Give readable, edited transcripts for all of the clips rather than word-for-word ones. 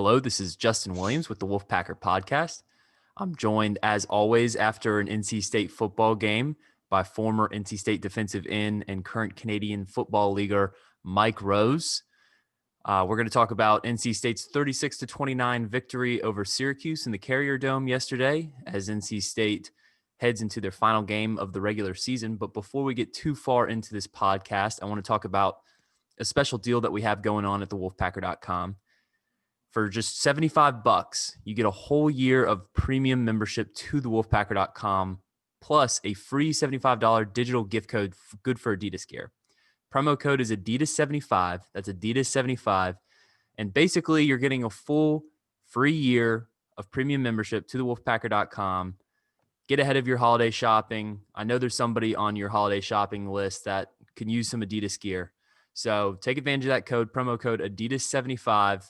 Hello, this is Justin Williams with the Wolfpacker podcast. I'm joined, as always, after an NC State football game by former NC State defensive end and current Canadian Football Leaguer Mike Rose. We're going to talk about NC State's 36-29 victory over Syracuse in the Carrier Dome yesterday as NC State heads into their final game of the regular season. But before we get too far into this podcast, I want to talk about a special deal that we have going on at thewolfpacker.com. For just $75, you get a whole year of premium membership to thewolfpacker.com, plus a free $75 digital gift code good for Adidas gear. Promo code is Adidas75. That's Adidas75. And basically, you're getting a full free year of premium membership to thewolfpacker.com. Get ahead of your holiday shopping. I know there's somebody on your holiday shopping list that can use some Adidas gear. So take advantage of that code, promo code Adidas75.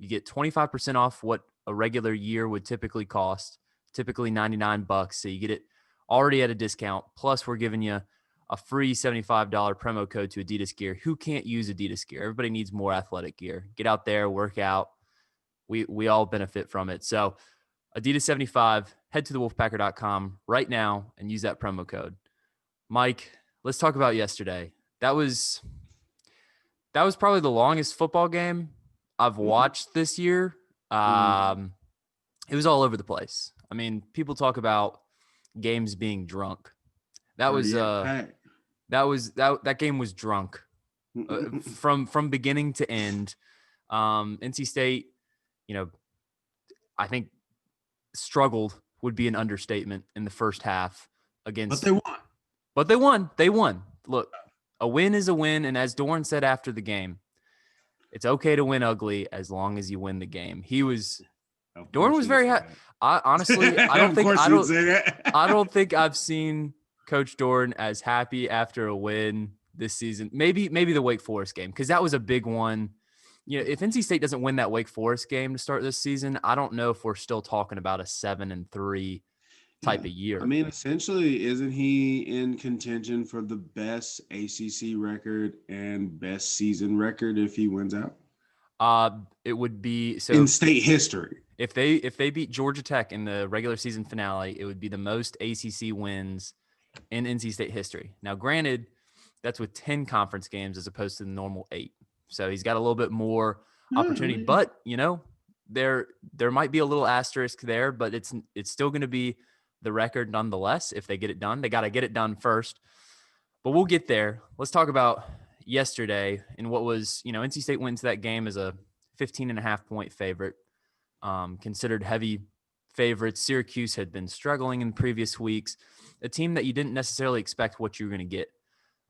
You get 25% off what a regular year would typically cost, typically $99. So you get it already at a discount. Plus, we're giving you a free $75 promo code to Adidas gear. Who can't use Adidas gear? Everybody needs more athletic gear. Get out there, work out. We all benefit from it. So Adidas75, head to thewolfpacker.com right now and use that promo code. Mike, let's talk about yesterday. That was probably the longest football game I've watched this year. It was all over the place. I mean, people talk about games being drunk. That game was drunk from beginning to end. NC State, I think struggled would be an understatement in the first half against. But they won. They won. Look, a win is a win, and as Dorn said after the game, it's okay to win ugly as long as you win the game. Dorn was very happy. Honestly, I don't think I've seen Coach Dorn as happy after a win this season. Maybe the Wake Forest game, because that was a big one. If NC State doesn't win that Wake Forest game to start this season, I don't know if we're still talking about a 7-3 type of year. I mean, essentially, isn't he in contention for the best ACC record and best season record if he wins out? It would be so in state history. If they beat Georgia Tech in the regular season finale, it would be the most ACC wins in NC State history. Now, granted, that's with 10 conference games as opposed to the normal 8. So he's got a little bit more opportunity, but there might be a little asterisk there, but it's still going to be the record nonetheless. If they get it done, they got to get it done first, but we'll get there. Let's talk about yesterday and what was, NC State went into that game as a 15.5 point favorite, considered heavy favorites. Syracuse had been struggling in previous weeks, a team that you didn't necessarily expect what you were going to get.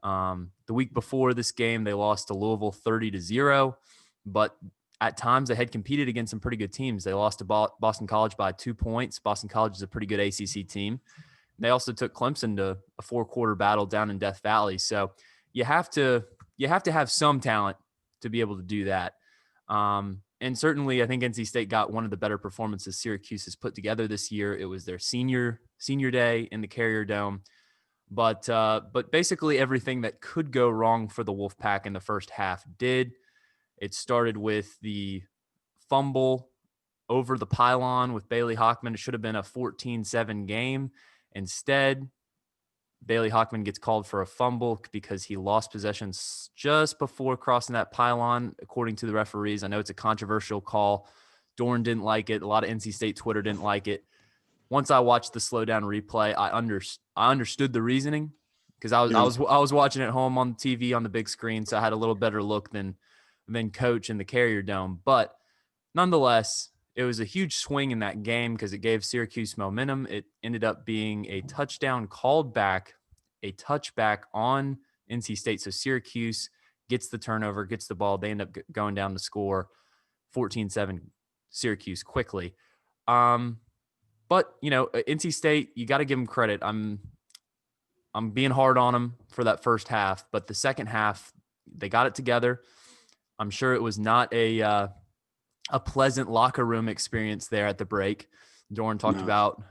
The week before this game, they lost to Louisville 30-0, but at times they had competed against some pretty good teams. They lost to Boston College by 2 points. Boston College is a pretty good ACC team. They also took Clemson to a 4-quarter battle down in Death Valley. So you have to have some talent to be able to do that. And certainly I think NC State got one of the better performances Syracuse has put together this year. It was their senior day in the Carrier Dome. But basically everything that could go wrong for the Wolfpack in the first half did. It started with the fumble over the pylon with Bailey Hochman. It should have been a 14-7 game. Instead, Bailey Hochman gets called for a fumble because he lost possession just before crossing that pylon, according to the referees. I know it's a controversial call. Dorn didn't like it. A lot of NC State Twitter didn't like it. Once I watched the slowdown replay, I understood the reasoning because I was watching at home on TV on the big screen, so I had a little better look than Coach in the Carrier Dome. But nonetheless, it was a huge swing in that game because it gave Syracuse momentum. It ended up being a touchdown called back, a touchback on NC State. So Syracuse gets the turnover, gets the ball. They end up going down to score 14-7 Syracuse quickly. But, NC State, you got to give them credit. I'm being hard on them for that first half, but the second half, they got it together. I'm sure it was not a pleasant locker room experience there at the break. Dorn talked about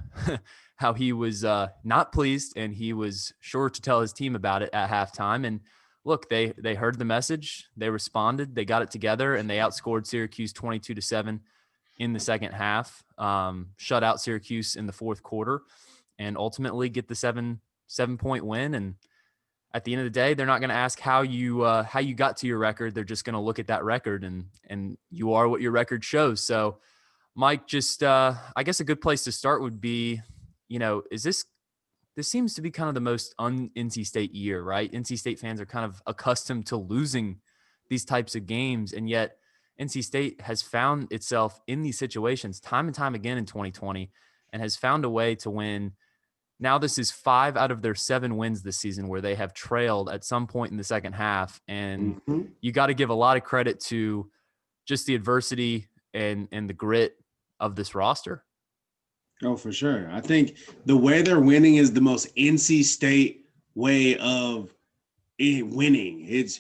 how he was not pleased, and he was sure to tell his team about it at halftime. And look, they heard the message, they responded, they got it together, and they outscored Syracuse 22-7 in the second half, shut out Syracuse in the fourth quarter, and ultimately get the 7-point win. And at the end of the day, they're not going to ask how you got to your record. They're just going to look at that record, and you are what your record shows. So, Mike, just I guess a good place to start would be, is this seems to be kind of the most un-NC State year, right? NC State fans are kind of accustomed to losing these types of games, and yet NC State has found itself in these situations time and time again in 2020 and has found a way to win. Now this is 5 out of their 7 wins this season where they have trailed at some point in the second half. And you got to give a lot of credit to just the adversity and the grit of this roster. Oh, for sure. I think the way they're winning is the most NC State way of winning. It's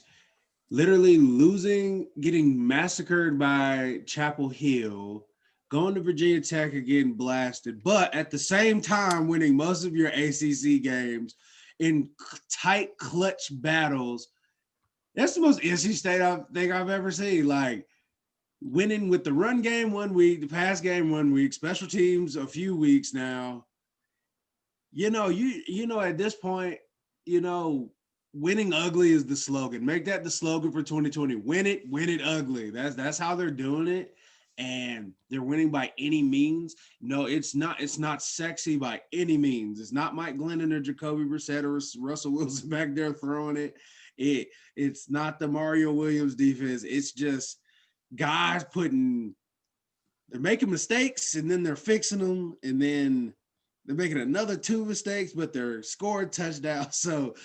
literally losing, getting massacred by Chapel Hill, going to Virginia Tech and getting blasted, but at the same time winning most of your ACC games in tight clutch battles. That's the most NC State thing I've ever seen. Like, winning with the run game 1 week, the pass game 1 week, special teams a few weeks now. At this point, winning ugly is the slogan. Make that the slogan for 2020. Win it ugly. That's how they're doing it. And they're winning by any means. No, it's not sexy by any means. It's not Mike Glennon or Jacoby Brissett or Russell Wilson back there throwing it. It's not the Mario Williams defense. It's just guys they're making mistakes and then they're fixing them, and then they're making another 2 mistakes, but they're scoring touchdowns. So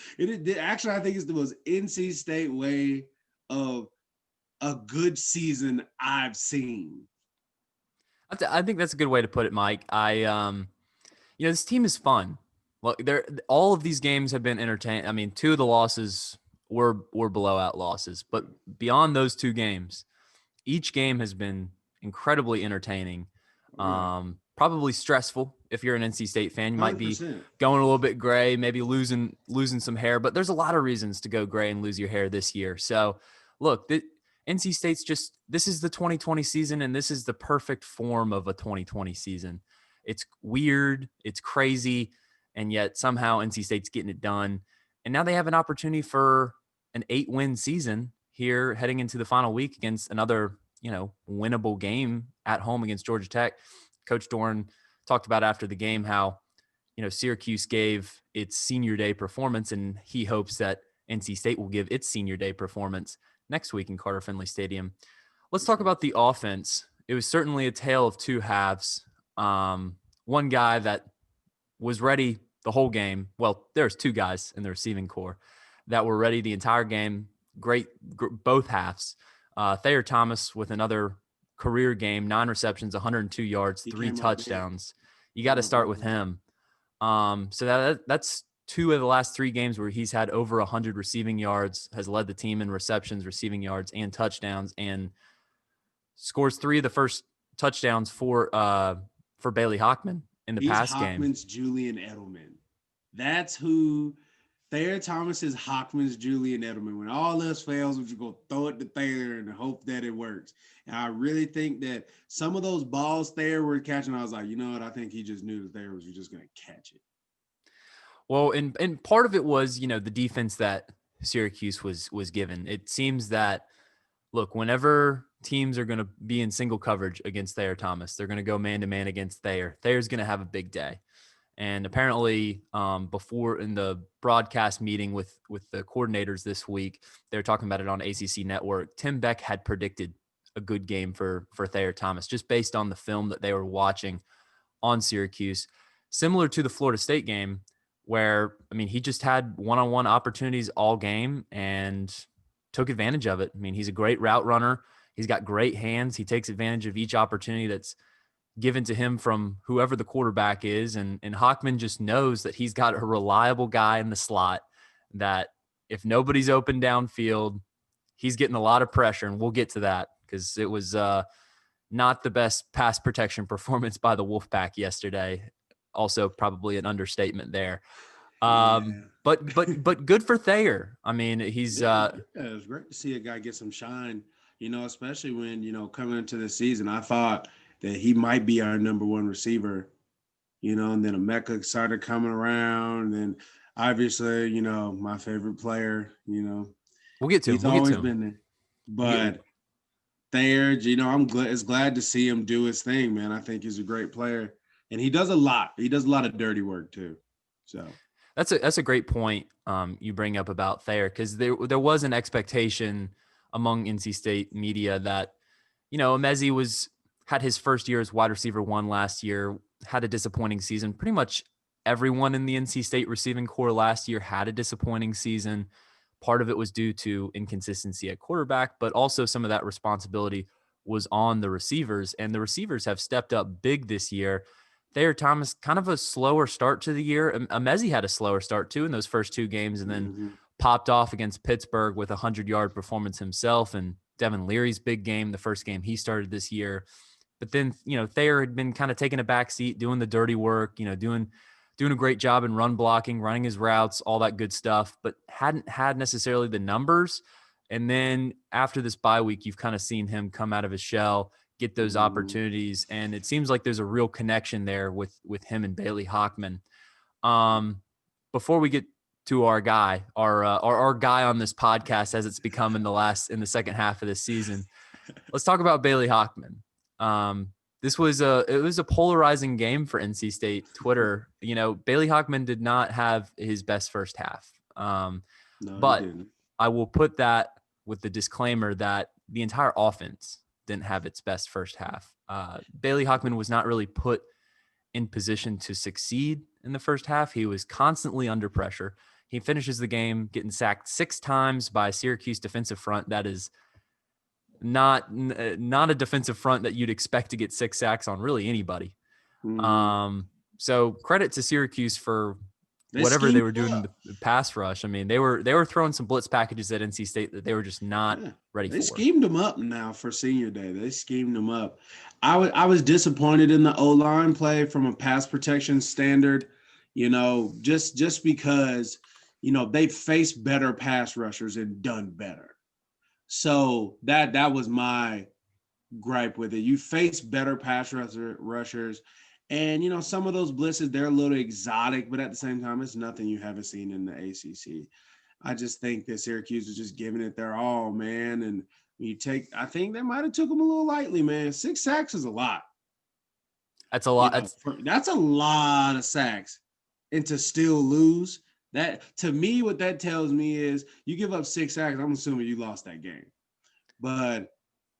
actually, I think it's the most NC State way of a good season I've seen. I think that's a good way to put it, Mike. This team is fun. Well, all of these games have been entertaining. I mean, 2 of the losses were blowout losses, but beyond those 2 games, each game has been incredibly entertaining. Probably stressful if you're an NC State fan. You might 100%. be going a little bit gray, maybe losing some hair, but there's a lot of reasons to go gray and lose your hair this year. So, look, NC State's this is the 2020 season, and this is the perfect form of a 2020 season. It's weird, it's crazy, and yet somehow NC State's getting it done. And now they have an opportunity for an 8-win season here heading into the final week against another, winnable game at home against Georgia Tech. Coach Doran talked about after the game how, Syracuse gave its senior day performance, and he hopes that NC State will give its senior day performance next week in Carter Finley Stadium. Let's talk about the offense. It was certainly a tale of 2 halves. One guy that was ready the whole game. Well, there's 2 guys in the receiving corps that were ready the entire game. Great both halves. Thayer Thomas with another career game, 9 receptions, 102 yards, 3 touchdowns. You got to start with him. So that's 2 of the last 3 games where he's had over 100 receiving yards, has led the team in receptions, receiving yards, and touchdowns, and scores 3 of the first touchdowns for Bailey Hochman in the pass game. Hochman's Julian Edelman. That's who. Thayer Thomas is Hochman's Julian Edelman. When all else fails, we just go throw it to Thayer and hope that it works. And I really think that some of those balls Thayer were catching, I was like, you know what? I think he just knew that Thayer was just going to catch it. Well, and part of it was, the defense that Syracuse was given. It seems that, look, whenever teams are going to be in single coverage against Thayer Thomas, they're going to go man-to-man against Thayer. Thayer's going to have a big day. And apparently before in the broadcast meeting with the coordinators this week, they were talking about it on ACC Network. Tim Beck had predicted a good game for Thayer Thomas just based on the film that they were watching on Syracuse. Similar to the Florida State game where, he just had one-on-one opportunities all game and took advantage of it. He's a great route runner. He's got great hands. He takes advantage of each opportunity that's given to him from whoever the quarterback is. And Hochman just knows that he's got a reliable guy in the slot that if nobody's open downfield, he's getting a lot of pressure. And we'll get to that because it was not the best pass protection performance by the Wolfpack yesterday. Also probably an understatement there. But good for Thayer. He's it was great to see a guy get some shine, especially when, coming into the season, I thought that he might be our number one receiver, and then Emeka started coming around, and obviously, my favorite player, We'll get to him. he's always been there. But Thayer, I'm glad to see him do his thing, man. I think he's a great player, and he does a lot. He does a lot of dirty work too. So that's a great point you bring up about Thayer, because there was an expectation among NC State media that Emezi had his first year as wide receiver 1 last year, had a disappointing season. Pretty much everyone in the NC State receiving core last year had a disappointing season. Part of it was due to inconsistency at quarterback, but also some of that responsibility was on the receivers, and the receivers have stepped up big this year. Thayer Thomas, kind of a slower start to the year. Emezi had a slower start too in those first 2 games, and then popped off against Pittsburgh with a 100-yard performance himself, and Devin Leary's big game, the first game he started this year. But then, Thayer had been kind of taking a back seat, doing the dirty work, doing a great job in run blocking, running his routes, all that good stuff, but hadn't had necessarily the numbers. And then after this bye week, you've kind of seen him come out of his shell, get those opportunities. And it seems like there's a real connection there with him and Bailey Hochman. Before we get to our guy, our guy on this podcast, as it's become in the second half of this season, let's talk about Bailey Hochman. It was a polarizing game for NC State Twitter. Bailey Hochman did not have his best first half. But I will put that with the disclaimer that the entire offense didn't have its best first half. Bailey Hochman was not really put in position to succeed in the first half. He was constantly under pressure. He finishes the game getting sacked 6 times by Syracuse defensive front. That is not a defensive front that you'd expect to get 6 sacks on really anybody. So credit to Syracuse for whatever they were doing in the pass rush. I mean, they were throwing some blitz packages at NC State that they were just not ready for. They schemed them up now for senior day. They schemed them up. I was disappointed in the O-line play from a pass protection standard, just because, they faced better pass rushers and done better. So that was my gripe with it. You face better pass rushers, and some of those blitzes, they're a little exotic, but at the same time, it's nothing you haven't seen in the ACC. I just think that Syracuse is just giving it their all, man. And I think they might have took them a little lightly, man. 6 sacks is a lot. That's a lot. That's a lot of sacks, and to still lose. That, to me, what that tells me is you give up 6 sacks, I'm assuming you lost that game. But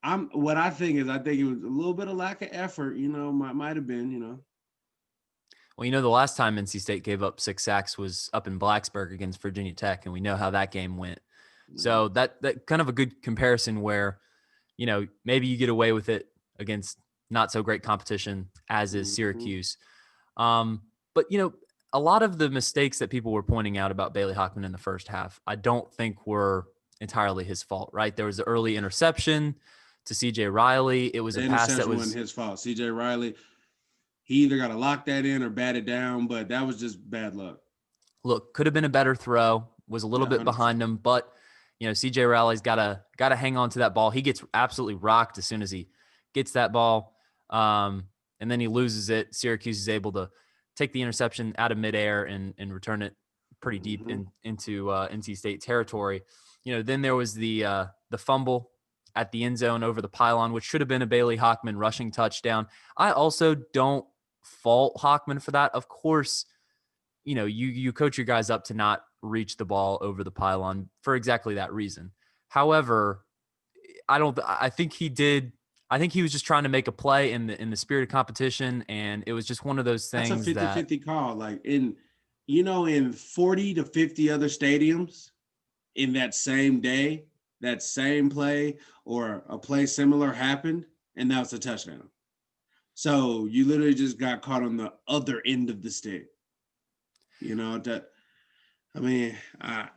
I think it was a little bit of lack of effort, might have been, Well, the last time NC State gave up 6 sacks was up in Blacksburg against Virginia Tech, and we know how that game went. So that kind of a good comparison where, maybe you get away with it against not so great competition as is Syracuse. But, a lot of the mistakes that people were pointing out about Bailey Hochman in the first half, I don't think were entirely his fault, right? There was the early interception to CJ Riley. It was a pass that wasn't his fault. CJ Riley, he either got to lock that in or bat it down, but that was just bad luck. Look, could have been a better throw, was a little bit behind him, but CJ Riley's got to hang on to that ball. He gets absolutely rocked as soon as he gets that ball. And then he loses it. Syracuse is able to take the interception out of midair and return it pretty deep into NC State territory. Then there was the fumble at the end zone over the pylon, which should have been a Bailey Hochman rushing touchdown. I also don't fault Hochman for that. Of course, you coach your guys up to not reach the ball over the pylon for exactly that reason. However, I think he was just trying to make a play in the spirit of competition, and it was just one of those things. That's a 50-50 call. Like in 40 to 50 other stadiums in that same day, that same play or a play similar happened, and that was a touchdown. So you literally just got caught on the other end of the stick. It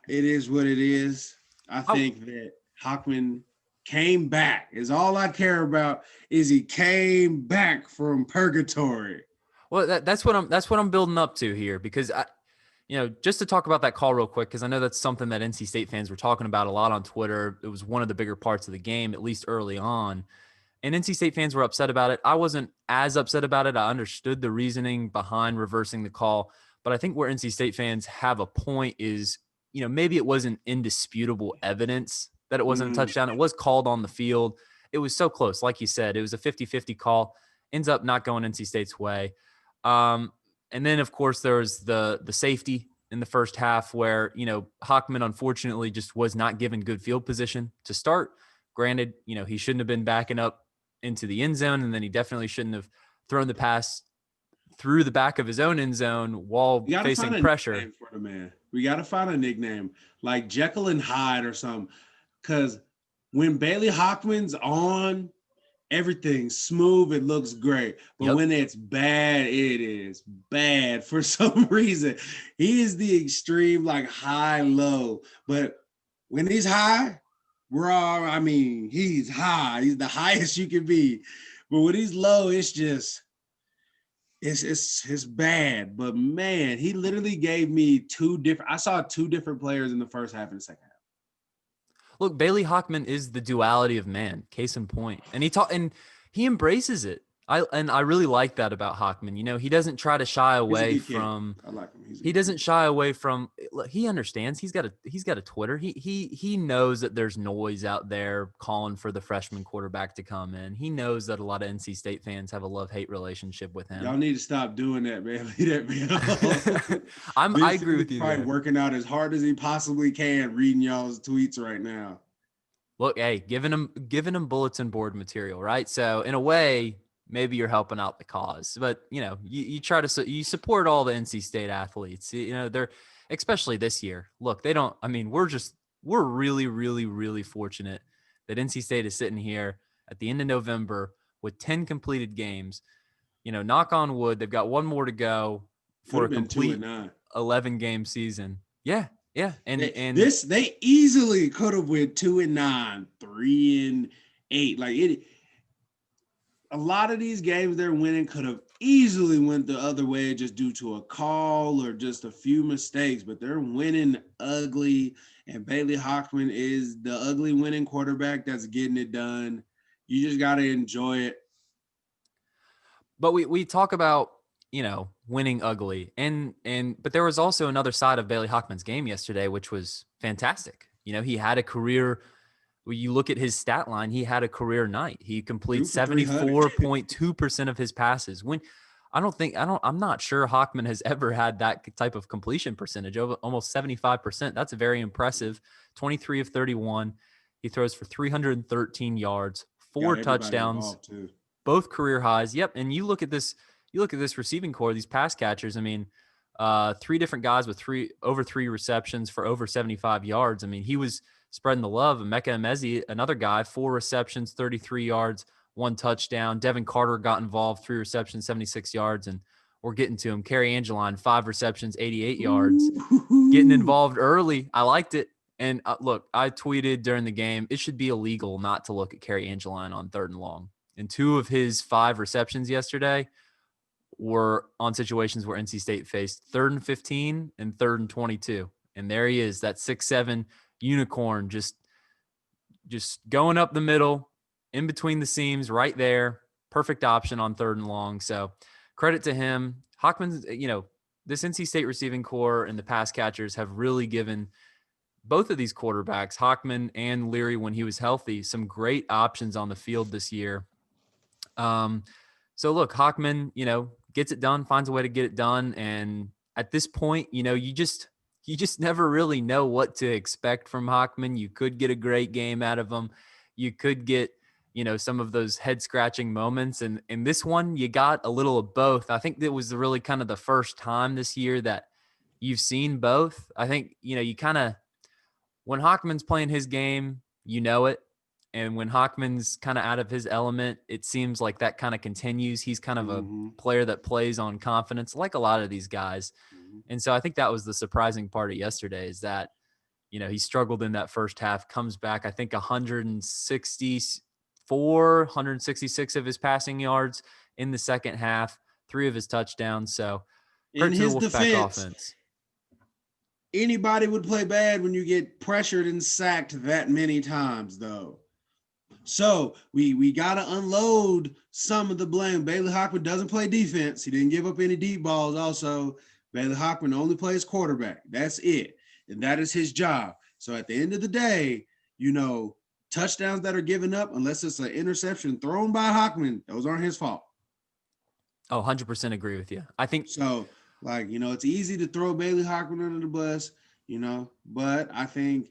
is what it is. I think that Hochman came back. Is all I care about is he came back from purgatory. Well, that's what I'm building up to here, because just to talk about that call real quick, because I know that's something that NC State fans were talking about a lot on Twitter. It was one of the bigger parts of the game, at least early on. And NC State fans were upset about it. I wasn't as upset about it. I understood the reasoning behind reversing the call. But I think where NC State fans have a point is, maybe it wasn't indisputable evidence that it wasn't a touchdown. It was called on the field. It was so close. Like you said, it was a 50-50 call. Ends up not going NC State's way. And then, of course, there was the safety in the first half where, Hochman unfortunately just was not given good field position to start. Granted, he shouldn't have been backing up into the end zone, and then he definitely shouldn't have thrown the pass through the back of his own end zone while facing pressure. For the man. We got to find a nickname like Jekyll and Hyde or something, because when Bailey Hochman's on, everything's smooth. It looks great. But when it's bad, it is bad for some reason. He is the extreme, like high-low. But when he's high, he's high. He's the highest you can be. But when he's low, it's just, it's bad. But man, he literally gave me I saw two different players in the first half and the second half. Look, Bailey Hochman is the duality of man, case in point. And he embraces it. I really like that about Hochman. He doesn't try to shy away from. I like him. He doesn't shy away from. He understands. He's got a Twitter. He knows that there's noise out there calling for the freshman quarterback to come in. He knows that a lot of NC State fans have a love-hate relationship with him. Y'all need to stop doing that, man. Leave that man I agree with you. Probably working out as hard as he possibly can, reading y'all's tweets right now. Look, hey, giving him bulletin board material, right? So in a way, maybe you're helping out the cause, but you try to, you support all the NC State athletes, they're, especially this year. Look, we're really, really, really fortunate that NC State is sitting here at the end of November with 10 completed games. Knock on wood, they've got one more to go for a complete 11 game season. Yeah. Yeah. And they easily could have went 2-9, 3-8. Like a lot of these games they're winning could have easily went the other way just due to a call or just a few mistakes, but they're winning ugly. And Bailey Hochman is the ugly winning quarterback that's getting it done. You just got to enjoy it. But we talk about, winning ugly. But there was also another side of Bailey Hochman's game yesterday, which was fantastic. He had a career. When you look at his stat line, he had a career night. He completes 74.2% of his passes. I'm not sure Hochman has ever had that type of completion percentage, over almost 75%. That's very impressive. 23 of 31. He throws for 313 yards, 4 touchdowns, both career highs. Yep. And you look at this receiving core, these pass catchers. 3 different guys with over 3 receptions for over 75 yards. He was spreading the love. Emeka Emezi, another guy, 4 receptions, 33 yards, 1 touchdown. Devin Carter got involved, 3 receptions, 76 yards, and we're getting to him. Kerry Angeline, 5 receptions, 88 yards. Getting involved early. I liked it. And look, I tweeted during the game, it should be illegal not to look at Kerry Angeline on 3rd and long. And 2 of his 5 receptions yesterday were on situations where NC State faced 3rd and 15 and 3rd and 22. And there he is, that 6'7" unicorn, just going up the middle, in between the seams, right there. Perfect option on 3rd and long. So credit to him. Hochman's, this NC State receiving core and the pass catchers have really given both of these quarterbacks, Hochman and Leary, when he was healthy, some great options on the field this year. So look, Hochman, gets it done, finds a way to get it done. And at this point, you just never really know what to expect from Hochman. You could get a great game out of him. You could get, some of those head scratching moments. And in this one, you got a little of both. I think that was really kind of the first time this year that you've seen both. I think, you kind of, when Hochman's playing his game, it. And when Hochman's kind of out of his element, it seems like that kind of continues. He's kind of a player that plays on confidence, like a lot of these guys. And so I think that was the surprising part of yesterday, is that, he struggled in that first half, comes back, I think 166 of his passing yards in the second half, 3 of his touchdowns. So in his defense, offense. Anybody would play bad when you get pressured and sacked that many times, though. So we got to unload some of the blame. Bailey Hochman doesn't play defense. He didn't give up any deep balls. Also, Bailey Hochman only plays quarterback. That's it. And that is his job. So at the end of the day, touchdowns that are given up, unless it's an interception thrown by Hochman, those aren't his fault. Oh, 100% agree with you. I think so. It's easy to throw Bailey Hochman under the bus, but I think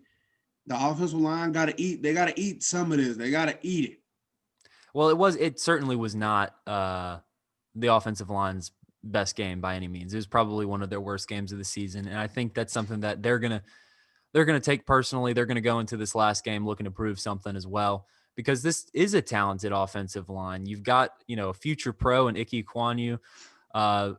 the offensive line got to eat. They got to eat some of this. They got to eat it. Well, it certainly was not the offensive line's best game by any means. It was probably one of their worst games of the season. And I think that's something that they're going to take personally. They're going to go into this last game looking to prove something as well, because this is a talented offensive line. You've got, a future pro in Ike Ekwonu,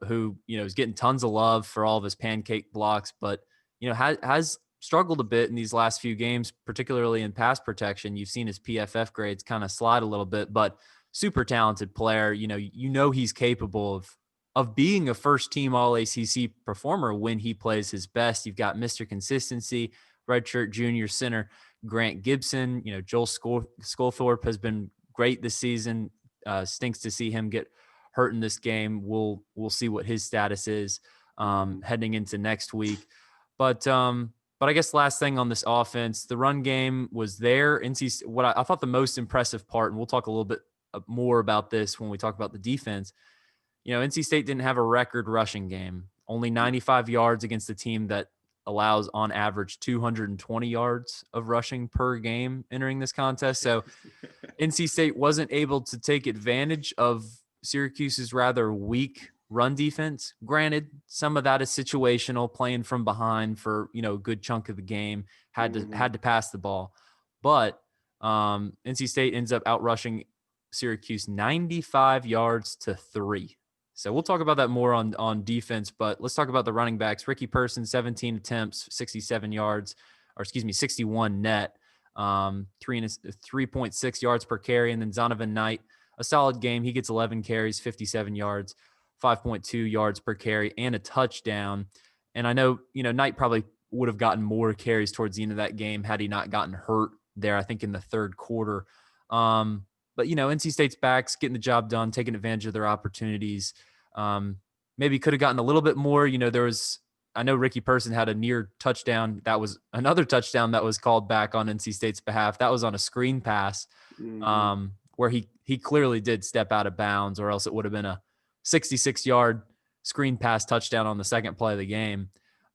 who, is getting tons of love for all of his pancake blocks, but, has struggled a bit in these last few games, particularly in pass protection. You've seen his PFF grades kind of slide a little bit, but super talented player. He's capable of being a first team all ACC performer when he plays his best. You've got Mr. Consistency, redshirt junior center Grant Gibson. Joel Skolthorpe has been great this season. Stinks to see him get hurt in this game. We'll see what his status is heading into next week. But I guess last thing on this offense, the run game was there. What I thought the most impressive part, and we'll talk a little bit more about this when we talk about the defense. NC State didn't have a record rushing game, only 95 yards against a team that allows on average 220 yards of rushing per game entering this contest. So NC State wasn't able to take advantage of Syracuse's rather weak run defense. Granted, some of that is situational, playing from behind for, a good chunk of the game, had to pass the ball. But NC State ends up outrushing Syracuse 95 yards to 3. So we'll talk about that more on defense, but let's talk about the running backs. Ricky Person, 17 attempts, 61 net, 3.6 yards per carry. And then Zonovan Knight, a solid game. He gets 11 carries, 57 yards, 5.2 yards per carry, and a touchdown. And I know, Knight probably would have gotten more carries towards the end of that game had he not gotten hurt there, I think, in the third quarter. But, NC State's backs getting the job done, taking advantage of their opportunities. Maybe could have gotten a little bit more. I know Ricky Person had a near touchdown. That was another touchdown that was called back on NC State's behalf. That was on a screen pass where he clearly did step out of bounds, or else it would have been a 66-yard screen pass touchdown on the second play of the game.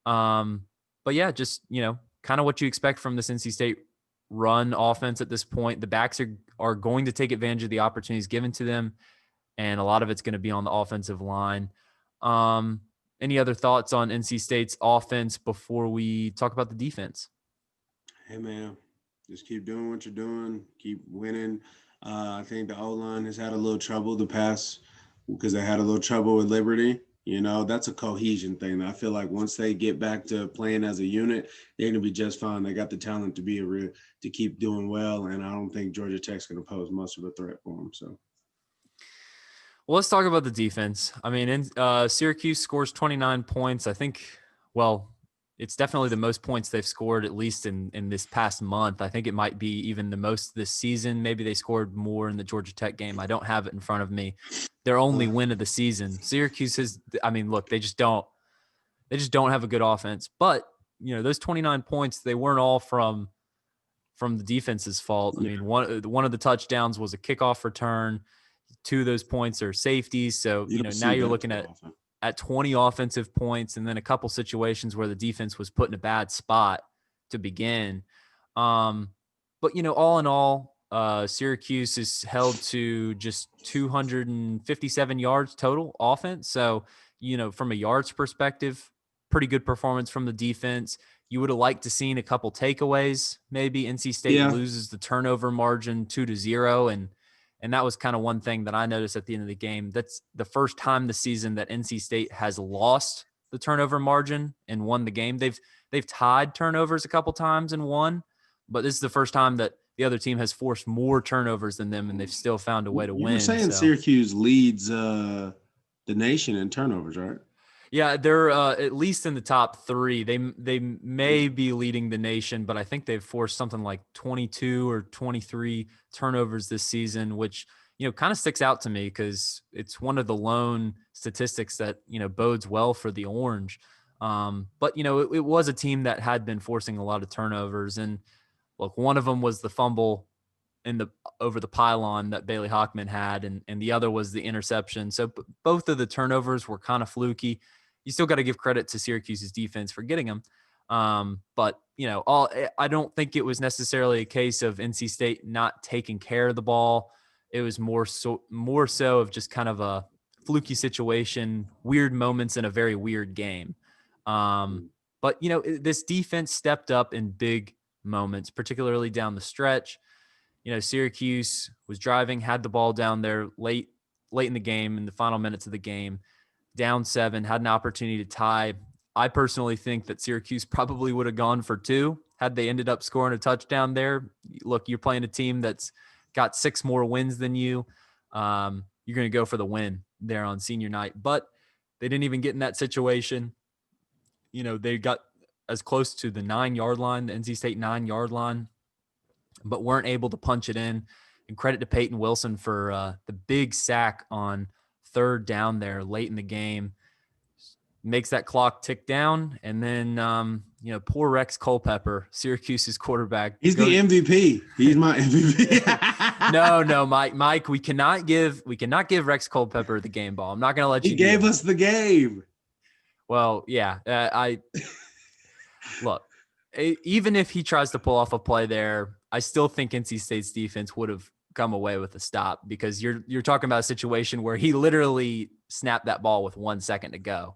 But yeah, just, kind of what you expect from this NC State run offense at this point. The backs are going to take advantage of the opportunities given to them, and a lot of it's going to be on the offensive line. Any other thoughts on NC State's offense before we talk about the defense? Hey, man, just keep doing what you're doing. Keep winning. I think the O-line has had a little trouble the past because they had a little trouble with Liberty. That's a cohesion thing. I feel like once they get back to playing as a unit, they're going to be just fine. They got the talent to keep doing well, and I don't think Georgia Tech's going to pose much of a threat for them. So, well, let's talk about the defense. I mean, Syracuse scores 29 points. I think, it's definitely the most points they've scored, at least in this past month. I think it might be even the most this season. Maybe they scored more in the Georgia Tech game. I don't have it in front of me. Their only win of the season. Syracuse look, they just don't have a good offense. But, those 29 points, they weren't all from the defense's fault. I mean, one of the touchdowns was a kickoff return. 2 of those points are safeties. So, now you're looking at 20 offensive points, and then a couple situations where the defense was put in a bad spot to begin. But, all in all, Syracuse is held to just 257 yards total offense. So, from a yards perspective, pretty good performance from the defense. You would have liked to seen a couple takeaways. Maybe NC State loses the turnover margin 2-0. And that was kind of one thing that I noticed at the end of the game. That's the first time this season that NC State has lost the turnover margin and won the game. They've tied turnovers a couple times and won, but this is the first time that the other team has forced more turnovers than them, and they've still found a way to win. You were saying Syracuse leads the nation in turnovers, right? Yeah, they're at least in the top 3. They may be leading the nation, but I think they've forced something like 22 or 23 turnovers this season, which, kind of sticks out to me because it's one of the lone statistics that, bodes well for the Orange. But, it was a team that had been forcing a lot of turnovers. And look, one of them was the fumble over the pylon that Bailey Hochman had, and the other was the interception. So both of the turnovers were kind of fluky. You still got to give credit to Syracuse's defense for getting them. But I don't think it was necessarily a case of NC State not taking care of the ball. It was more so of just kind of a fluky situation, weird moments in a very weird game. But this defense stepped up in big moments, particularly down the stretch. Syracuse was driving, had the ball down there late in the game, in the final minutes of the game, down 7, had an opportunity to tie. I personally think that Syracuse probably would have gone for 2 had they ended up scoring a touchdown there. Look, you're playing a team that's got 6 more wins than you. You're going to go for the win there on senior night, but they didn't even get in that situation. They got as close to the 9-yard line, the NC State 9-yard line, but weren't able to punch it in. And credit to Peyton Wilson for the big sack on 3rd down there late in the game. Makes that clock tick down. And then, poor Rex Culpepper, Syracuse's quarterback. He's the MVP. He's my MVP. No, Mike, we cannot give Rex Culpepper the game ball. I'm not going to let you. He gave us the game. Well, yeah, look, even if he tries to pull off a play there, I still think NC State's defense would have come away with a stop, because you're talking about a situation where he literally snapped that ball with 1 second to go.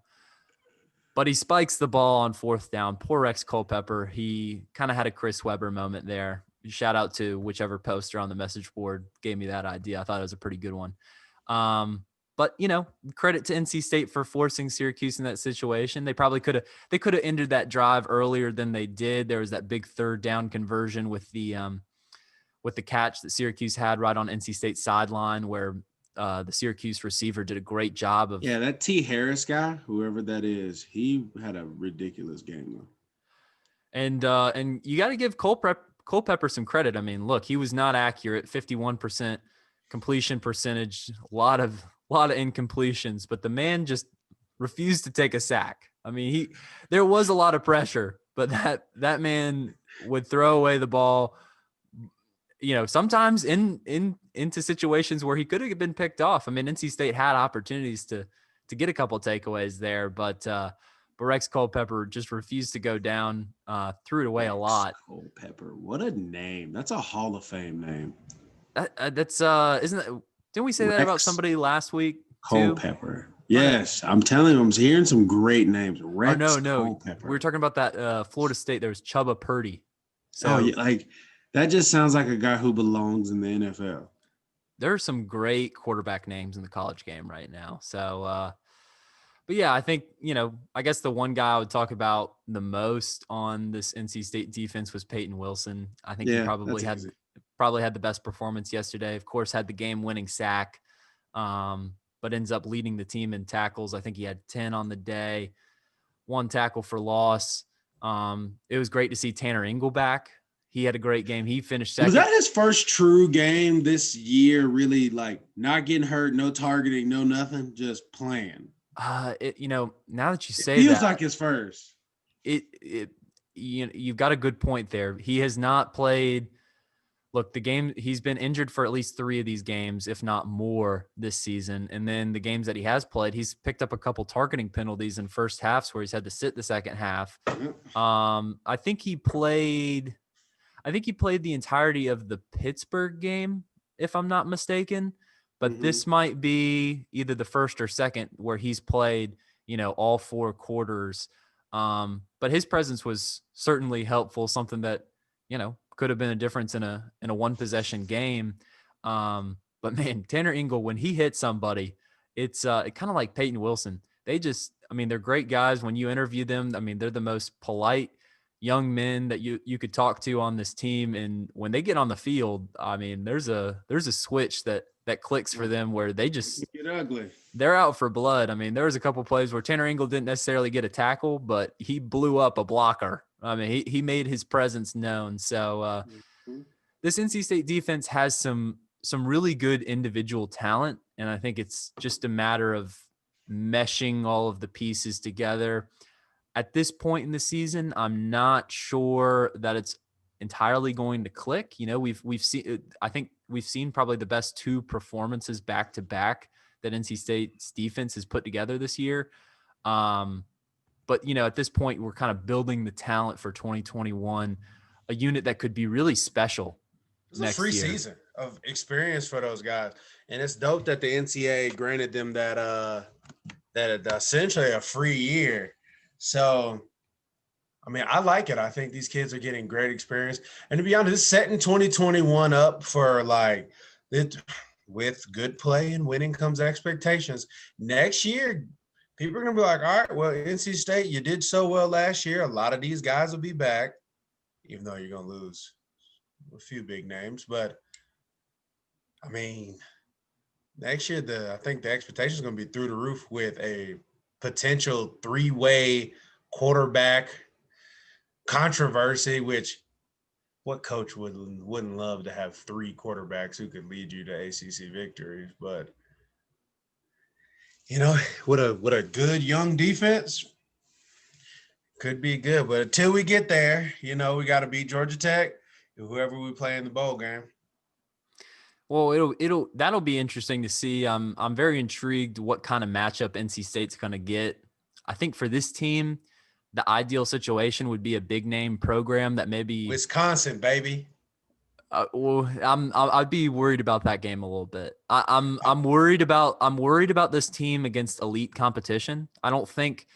But he spikes the ball on 4th down. Poor Rex Culpepper. He kind of had a Chris Webber moment there. Shout out to whichever poster on the message board gave me that idea. I thought it was a pretty good one. But, credit to NC State for forcing Syracuse in that situation. They probably could have ended that drive earlier than they did. There was that big 3rd down conversion with the catch that Syracuse had right on NC State's sideline, where the Syracuse receiver did a great job of. Yeah, that T. Harris guy, whoever that is, he had a ridiculous game though. And you got to give Culpepper some credit. I mean, look, he was not accurate, 51% completion percentage, a lot of incompletions, but the man just refused to take a sack. I mean, there was a lot of pressure, but that man would throw away the ball, sometimes into situations where he could have been picked off. I mean, NC State had opportunities to get a couple takeaways there, but Rex Culpepper just refused to go down, threw it away a lot. Culpepper, what a name. That's a Hall of Fame name. That's isn't that, didn't we say that about somebody last week too? Culpepper. Yes, I'm telling you, I'm hearing some great names. Rex Culpepper. We were talking about that Florida State. There was Chubba Purdy. So that just sounds like a guy who belongs in the NFL. There are some great quarterback names in the college game right now. So, but yeah, I think, I guess the one guy I would talk about the most on this NC State defense was Peyton Wilson. I think he probably had the best performance yesterday. Of course, had the game-winning sack, but ends up leading the team in tackles. I think he had 10 on the day, 1 tackle for loss. It was great to see Thayer Engel back. He had a great game. He finished second. Was that his first true game this year? Really, like, not getting hurt, no targeting, no nothing, just playing. Now that you say it feels like his first. You've got a good point there. He has not played. Look, he's been injured for at least 3 of these games, if not more, this season. And then the games that he has played, he's picked up a couple targeting penalties in first halves where he's had to sit the second half. I think he played the entirety of the Pittsburgh game, if I'm not mistaken. But this might be either the first or second where he's played, all 4 quarters. But his presence was certainly helpful, something that, could have been a difference in a 1-possession game. But man, Thayer Engel, when he hits somebody, it's kind of like Peyton Wilson. They're great guys. When you interview them, they're the most polite young men that you could talk to on this team. And when they get on the field, there's a switch that that clicks for them where they just get ugly. They're out for blood. I mean, there was a couple plays where Tanner Engel didn't necessarily get a tackle, but he blew up a blocker. I mean, he made his presence known. So this NC State defense has some really good individual talent, and I think it's just a matter of meshing all of the pieces together. At this point in the season, I'm not sure that it's entirely going to click. You know, we've seen, I think we've seen probably the best two performances back to back that NC State's defense has put together this year. But you know, at this point, we're kind of building the talent for 2021, a unit that could be really special. It's a free season of experience for those guys, and it's dope that the NCAA granted them that essentially a free year. So, I mean, I like it. I think these kids are getting great experience. And to be honest, it's setting 2021 up for like it with good play and winning comes expectations. Next year, people are going to be like, all right, well, NC State, you did so well last year. A lot of these guys will be back, even though you're going to lose a few big names. But, I mean, next year, I think the expectation is going to be through the roof with a potential three-way quarterback controversy, which what coach wouldn't love to have three quarterbacks who could lead you to ACC victories? But, you know, with a good young defense, could be good. But until we get there, you know, we got to beat Georgia Tech, whoever we play in the bowl game. Well, that'll be interesting to see. I'm very intrigued what kind of matchup NC State's going to get. I think for this team, the ideal situation would be a big name program that maybe Wisconsin, baby. I'd be worried about that game a little bit. I'm worried about this team against elite competition. I don't think,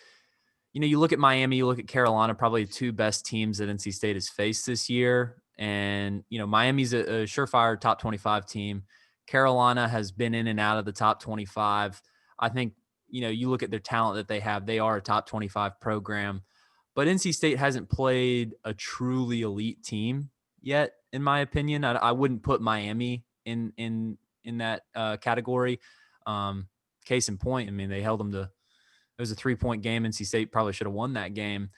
you know, you look at Miami, you look at Carolina, probably the two best teams that NC State has faced this year. And, you know, Miami's a surefire top 25 team. Carolina has been in and out of the top 25. I think, you know, you look at their talent that they have, they are a top 25 program. But NC State hasn't played a truly elite team yet, in my opinion. I wouldn't put Miami in that category. Case in point, I mean, they held them to – it was a 3-point game. NC State probably should have won that game,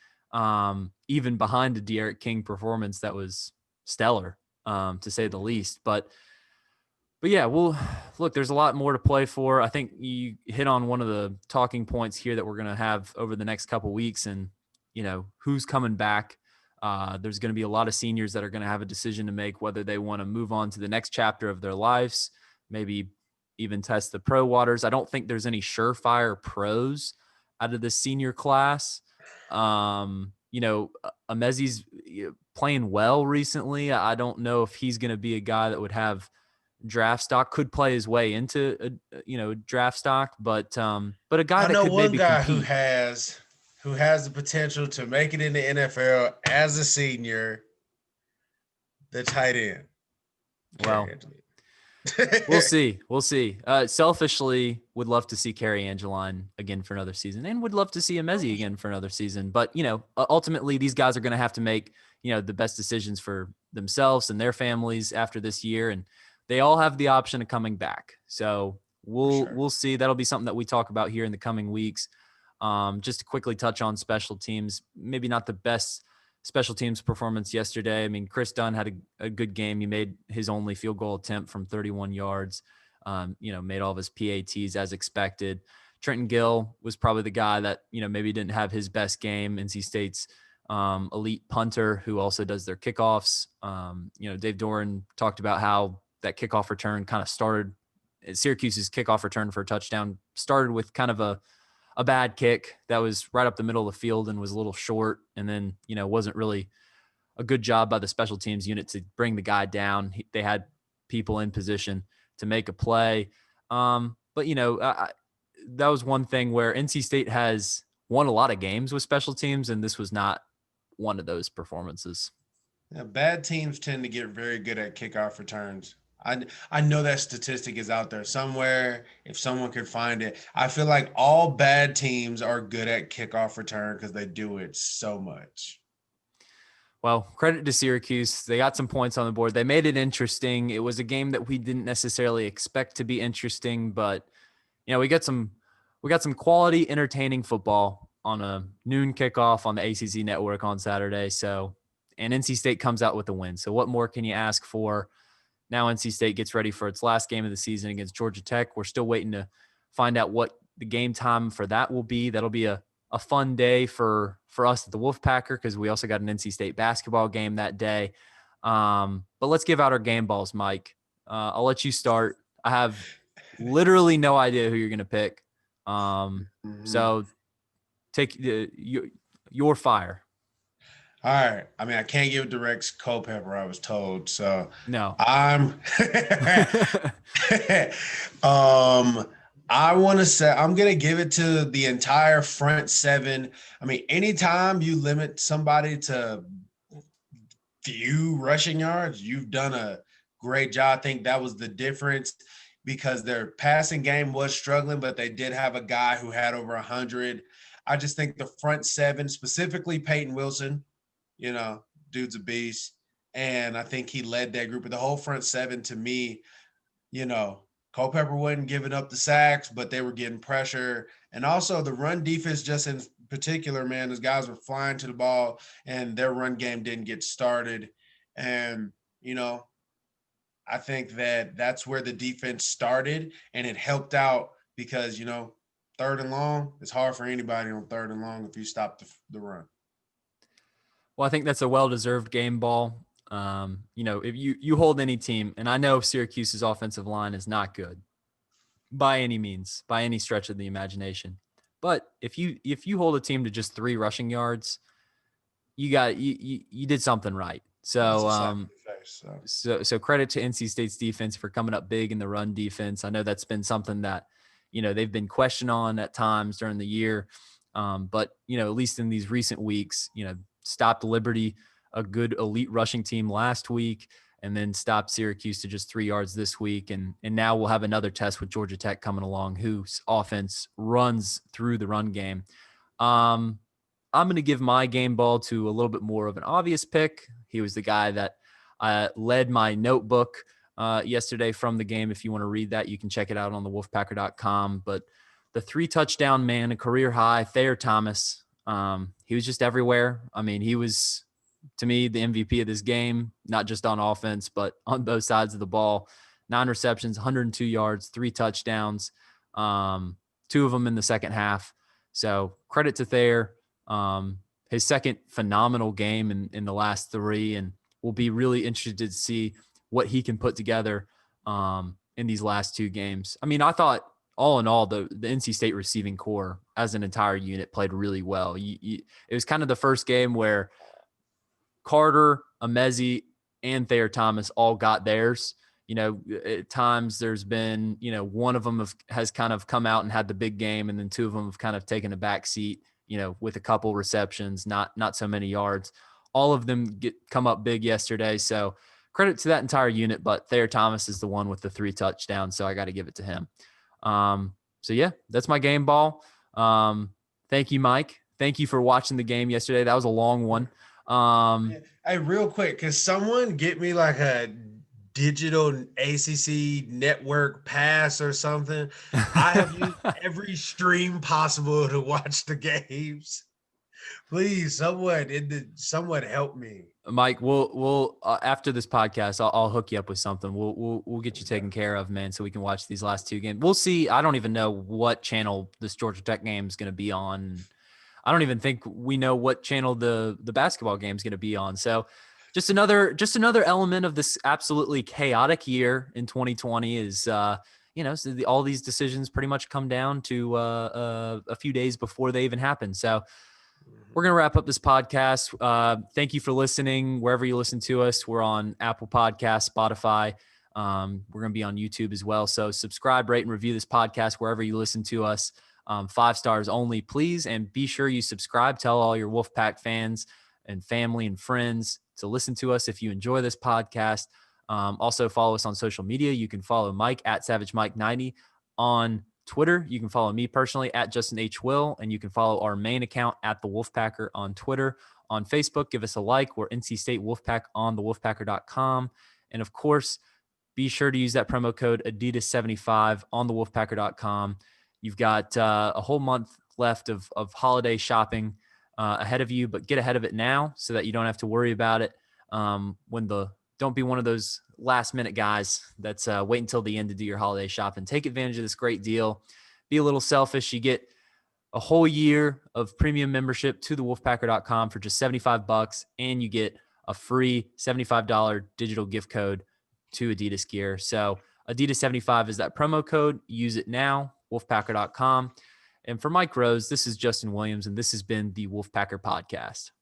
even behind a De'Aaron King performance that was stellar, to say the least. But yeah, look, there's a lot more to play for. I think you hit on one of the talking points here that we're going to have over the next couple of weeks, and, you know, who's coming back. There's going to be a lot of seniors that are going to have a decision to make whether they want to move on to the next chapter of their lives, maybe even test the pro waters. I don't think there's any surefire pros out of the senior class. You know, Amezi's playing well recently. I don't know if he's going to be a guy that would have draft stock, could play his way into draft stock, but a guy that could maybe compete. who has the potential to make it in the NFL as a senior, the tight end. Well, we'll see. Selfishly, would love to see Carrie Angeline again for another season, and would love to see Emezi again for another season. But, you know, ultimately, these guys are going to have to make, you know, the best decisions for themselves and their families after this year, and they all have the option of coming back. So we'll see. That'll be something that we talk about here in the coming weeks. Just to quickly touch on special teams, maybe not the best special teams performance yesterday. I mean, Chris Dunn had a good game. He made his only field goal attempt from 31 yards, made all of his PATs as expected. Trenton Gill was probably the guy that, you know, maybe didn't have his best game. NC State's elite punter who also does their kickoffs. Dave Doran talked about how that kickoff return kind of started. Syracuse's kickoff return for a touchdown started with kind of a bad kick that was right up the middle of the field and was a little short. And then, you know, wasn't really a good job by the special teams unit to bring the guy down. They had people in position to make a play. But, you know, that was one thing where NC State has won a lot of games with special teams, and this was not one of those performances. Yeah, bad teams tend to get very good at kickoff returns. I know that statistic is out there somewhere. If someone could find it, I feel like all bad teams are good at kickoff return because they do it so much. Well, credit to Syracuse. They got some points on the board. They made it interesting. It was a game that we didn't necessarily expect to be interesting, but we got some quality, entertaining football on a noon kickoff on the ACC network on Saturday. So, and NC State comes out with a win. So what more can you ask for? Now NC State gets ready for its last game of the season against Georgia Tech. We're still waiting to find out what the game time for that will be. That'll be a fun day for us at the Wolfpacker because we also got an NC State basketball game that day. But let's give out our game balls, Mike. I'll let you start. I have literally no idea who you're going to pick. So take your fire. All right. I mean, I can't give direct Culpepper, I was told. So No. I want to say I'm going to give it to the entire front seven. I mean, anytime you limit somebody to few rushing yards, you've done a great job. I think that was the difference because their passing game was struggling, but they did have a guy who had over 100. I just think the front seven, specifically Peyton Wilson, dude's a beast. And I think he led that group. But the whole front seven, to me, Culpepper wasn't giving up the sacks, but they were getting pressure. And also the run defense, just in particular, man, those guys were flying to the ball and their run game didn't get started. And, I think that's where the defense started, and it helped out because, third and long, it's hard for anybody on third and long if you stop the run. Well, I think that's a well-deserved game ball. If you hold any team, and I know Syracuse's offensive line is not good by any means, by any stretch of the imagination. But if you hold a team to just 3 rushing yards, you did something right. So so credit to NC State's defense for coming up big in the run defense. I know that's been something that they've been questioned on at times during the year, but at least in these recent weeks, stopped Liberty, a good elite rushing team last week, and then stopped Syracuse to just 3 yards this week. And now we'll have another test with Georgia Tech coming along, whose offense runs through the run game. I'm going to give my game ball to a little bit more of an obvious pick. He was the guy that led my notebook yesterday from the game. If you want to read that, you can check it out on the wolfpacker.com. But the 3-touchdown man, a career high, Thayer Thomas, he was just everywhere. I mean, he was, to me, the MVP of this game, not just on offense, but on both sides of the ball. 9 receptions, 102 yards, 3 touchdowns, 2 of them in the second half. So credit to Thayer. His second phenomenal game in the last 3, and we'll be really interested to see what he can put together in these last 2 games. I mean, I thought all in all, the NC State receiving core as an entire unit played really well. It was kind of the first game where Carter, Emezi, and Thayer Thomas all got theirs. At times there's been, one of them has kind of come out and had the big game, and then 2 of them have kind of taken a back seat, with a couple receptions, not so many yards. All of them come up big yesterday. So credit to that entire unit, but Thayer Thomas is the one with the 3 touchdowns. So I got to give it to him. So yeah, that's my game ball. Thank you, Mike. Thank you for watching the game yesterday. That was a long one. Hey, real quick, can someone get me like a digital ACC network pass or something? I have used every stream possible to watch the games. Please, someone help me. Mike, we'll after this podcast, I'll hook you up with something. We'll get you taken care of, man, so we can watch these last 2 games. We'll see. I don't even know what channel this Georgia Tech game is going to be on. I don't even think we know what channel the basketball game is going to be on. So just another element of this absolutely chaotic year in 2020 is, so all these decisions pretty much come down to a few days before they even happen. So we're going to wrap up this podcast. Thank you for listening wherever you listen to us. We're on Apple Podcasts, Spotify. We're going to be on YouTube as well. So subscribe, rate, and review this podcast wherever you listen to us. 5 stars only, please. And be sure you subscribe. Tell all your Wolfpack fans and family and friends to listen to us if you enjoy this podcast. Also follow us on social media. You can follow Mike at SavageMike90 on Twitter. You can follow me personally at Justin H. Will, and you can follow our main account at the Wolfpacker on Twitter. on Facebook. Give us a like. We're NC State Wolfpack on the wolfpacker.com. And of course, be sure to use that promo code Adidas75 on the wolfpacker.com. You've got a whole month left of holiday shopping ahead of you, but get ahead of it now so that you don't have to worry about it. Don't be one of those last minute guys that's wait until the end to do your holiday shopping. Take advantage of this great deal. Be a little selfish. You get a whole year of premium membership to the wolfpacker.com for just $75, and you get a free $75 digital gift code to Adidas gear. So Adidas75 is that promo code. Use it now, wolfpacker.com. And for Mike Rose, this is Justin Williams, and this has been the Wolfpacker Podcast.